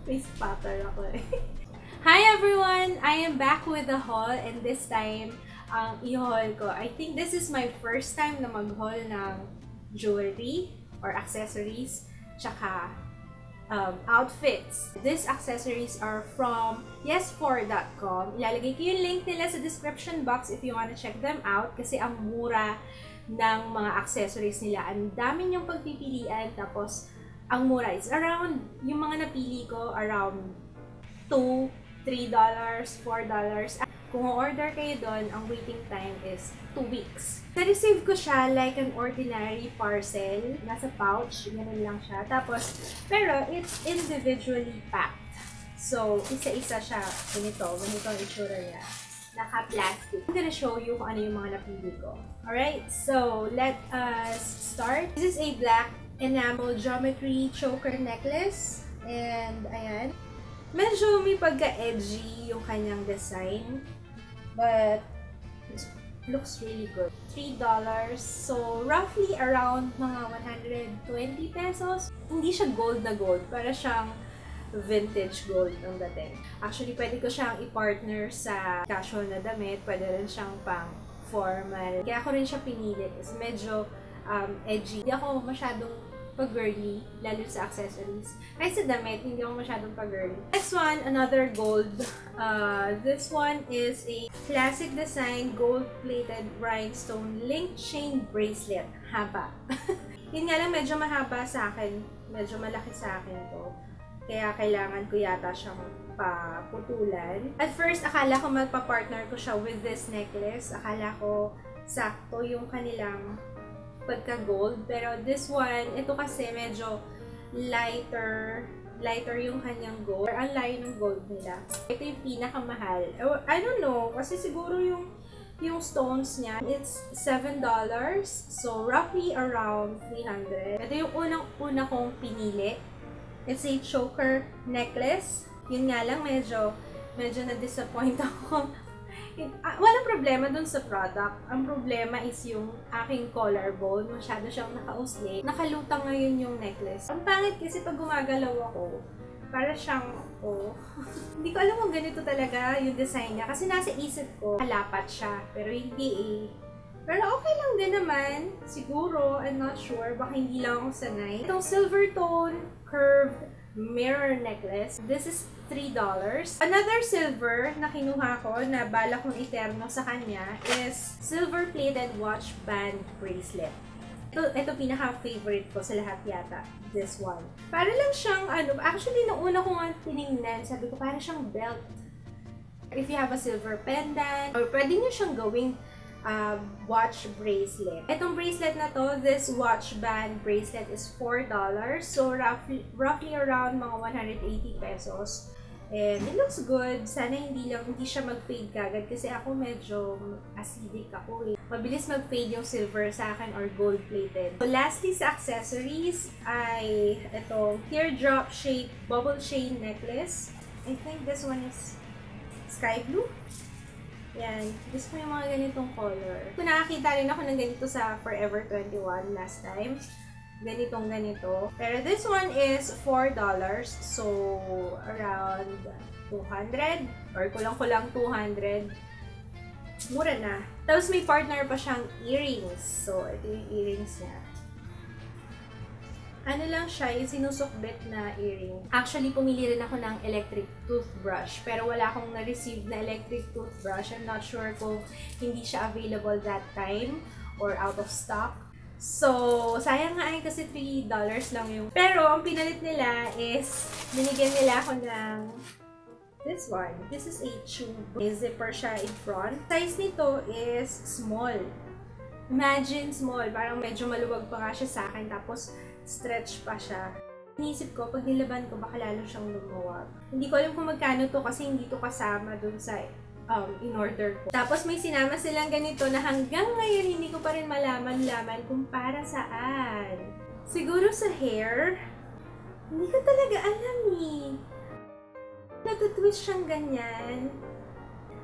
May spatter ako eh. Hi everyone! I am back with a haul and this time, ang i-haul ko, I think this is my first time na mag-haul ng jewelry or accessories, tsaka outfits. These accessories are from yes4.com. Ilalagay ko yung link nila sa description box if you wanna check them out kasi ang mura ng mga accessories nila. Ang dami niyong pagpipilian, tapos ang mura is around, yung mga napili ko, around $2, $3, $4. Kung order kayo doon, ang waiting time is 2 weeks. Na-receive ko siya like an ordinary parcel. Nasa pouch, ganun lang siya. Tapos, pero it's individually packed. So, isa-isa siya. Ganito ang itsura niya. Naka-plastic. I'm gonna show you kung ano yung mga napili ko. Alright, so let us start. This is a black enamel geometry choker necklace. And, ayan. Medyo may pagka-edgy yung kanyang design. But, it looks really good. $3. So, roughly around mga 120 pesos. Hindi siya gold na gold. Para siyang vintage gold ang dating. Actually, pwede ko siyang i-partner sa casual na damit. Pwede rin siyang pang formal. Kaya ako rin siya pinili. Kasi medyo edgy. Hindi ako masyadong pag-girly, lalo sa accessories. Kahit sa damit, hindi ako masyadong pag-girly. Next one, another gold. This one is a classic design gold-plated rhinestone link chain bracelet. Haba. Yun nga lang, medyo mahaba sa akin. Medyo malaki sa akin to. Kaya kailangan ko yata siyang paputulan. At first, akala ko magpa-partner ko siya with this necklace. Akala ko sakto yung kanilang pagka-gold. Pero this one, ito kasi medyo lighter yung kanyang gold. Ang layo ng gold nila. Ito yung pinakamahal. I don't know, kasi siguro yung stones niya, it's $7. So, roughly around 300. Ito yung unang-una kong pinili. It's a choker necklace. Yun nga lang, medyo na-disappoint ako. Walang problema dun sa product. Ang problema is yung aking collarbone. Masyado siyang nakausli. Nakalutang ngayon yung necklace. Ang pangit kasi pag gumagalaw ako, para siyang, hindi ko alam kung ganito talaga yung design niya. Kasi nasa isip ko, halapat siya. Pero hindi eh. Pero okay lang din naman. Siguro, I'm not sure. Baka hindi lang ako sanay. Itong silver tone, curved mirror necklace. This is $3. Another silver na kinuha ko na bala kong iterno sa kanya is silver-plated watch band bracelet. Ito pinaka-favorite ko sa lahat yata. This one. Para lang siyang, actually, nung una ko nga tinignan, sabi ko, para siyang belt. If you have a silver pendant, or pwede nyo siyang gawing watch bracelet. Itong bracelet na to, this watch band bracelet is $4. So, roughly around mga 180 pesos. And it looks good. Sana hindi siya mag-fade kagad kasi ako medyo acidic ako eh. Mabilis mag-fade yung silver sa akin or gold-plated. So, lastly sa accessories ay ito, teardrop shape bubble chain necklace. I think this one is sky blue. Yan. Gusto ko yung mga ganitong color. Kung nakakita rin ako ng ganito sa Forever 21 last time. Ganito. Pero this one is $4. So, around 200 or kulang-kulang 200. Mura na. Tapos may partner pa siyang earrings. So, ito yung earrings niya. Ano lang siya, yung sinusukbit na earring. Actually, pumili rin ako ng electric toothbrush. Pero wala akong na-receive na electric toothbrush. I'm not sure kung hindi siya available that time or out of stock. So, sayang nga ay kasi $3 lang yung... Pero, ang pinalit nila is, binigyan nila ako ng this one. This is a tube. May zipper siya in front. Size nito is small. Imagine small. Parang medyo maluwag pa nga siya sa akin. Tapos, stretch pa siya. Inisip ko, pag nilaban ko, baka lalo siyang lumuwag. Hindi ko alam kung magkano to kasi hindi to kasama dun sa in-order ko. Tapos may sinama silang ganito na hanggang ngayon hindi ko pa rin malaman kung para saan. Siguro sa hair, hindi ko talaga alam eh. Natutwist siyang ganyan.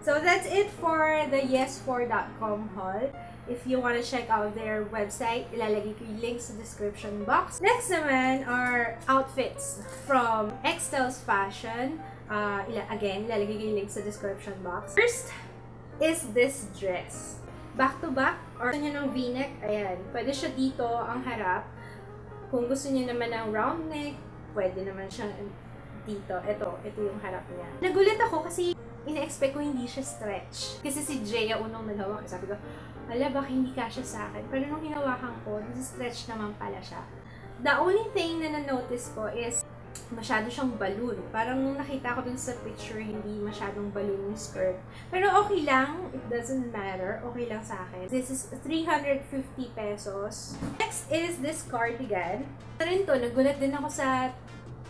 So that's it for the yes4.com haul. If you want to check out their website, ilalagay ko yung link sa description box. Next naman are outfits from Extel's Fashion. Again, ilalagay ko yung link sa description box. First is this dress. Back to back, or gusto nyo ng v-neck, ayan. Pwede siya dito, ang harap. Kung gusto nyo naman ng round neck, pwede naman siya dito. Ito yung harap niya. Nagulat ako kasi ina-expect ko hindi siya stretch. Kasi si Jaya unang naghawak. Sabi ko, ala, baka hindi kasya sa akin. Pero nung hinawakan ko, stretch naman pala siya. The only thing na na-notice ko is masyado siyang balloon. Parang nung nakita ko dun sa picture, hindi masyadong balloon yung skirt. Pero okay lang. It doesn't matter. Okay lang sa akin. This is 350 pesos. Next is this cardigan. Ito rin to, nagulat din ako sa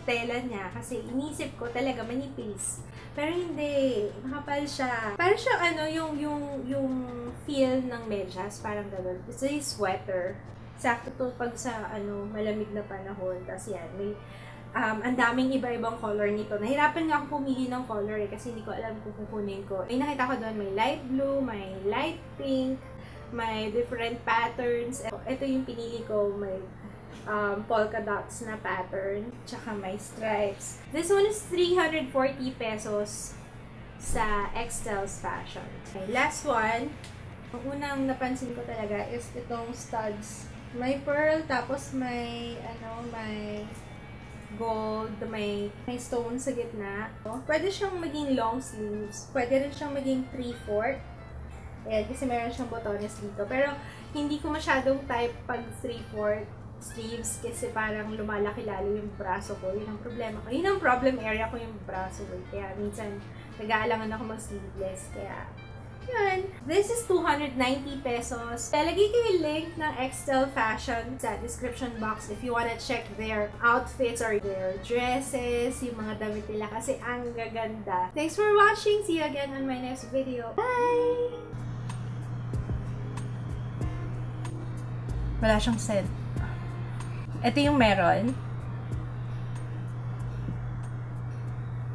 tela niya kasi inisip ko talaga manipis. Pero hindi, makapal siya. Parang siya yung feel ng medyas, parang gano'n. It's a sweater. Sakto to pag sa malamig na panahon. Tapos yan, may ang daming iba-ibang color nito. Nahirapan nga ako pumili ng color kasi hindi ko alam kung kukunin ko. May nakita ko doon, may light blue, may light pink, may different patterns. Ito yung pinili ko, may polka dots na pattern, tsaka may stripes. This one is 340 pesos sa Extel's Fashion. Okay, last one, ang unang napansin ko talaga is itong studs. May pearl, tapos may may gold, may stone sa gitna. Pwede siyang maging long sleeves, pwede rin siyang maging 3/4. Ayan, kasi meron siyang botones dito. Pero hindi ko masyadong type pag 3/4 sleeves kasi parang lumalaki lalo yung braso ko. Yun ang problema ko. Yun ang problem area ko, yung braso ko. Kaya minsan nag-aalangan ako mag-sleeveless. Kaya, yun. This is 290 pesos. Lalagay ko yung link ng Extel Fashion sa description box if you wanna check their outfits or their dresses, yung mga damit nila kasi ang gaganda. Thanks for watching. See you again on my next video. Bye! Wala siyang scent. Ito yung meron.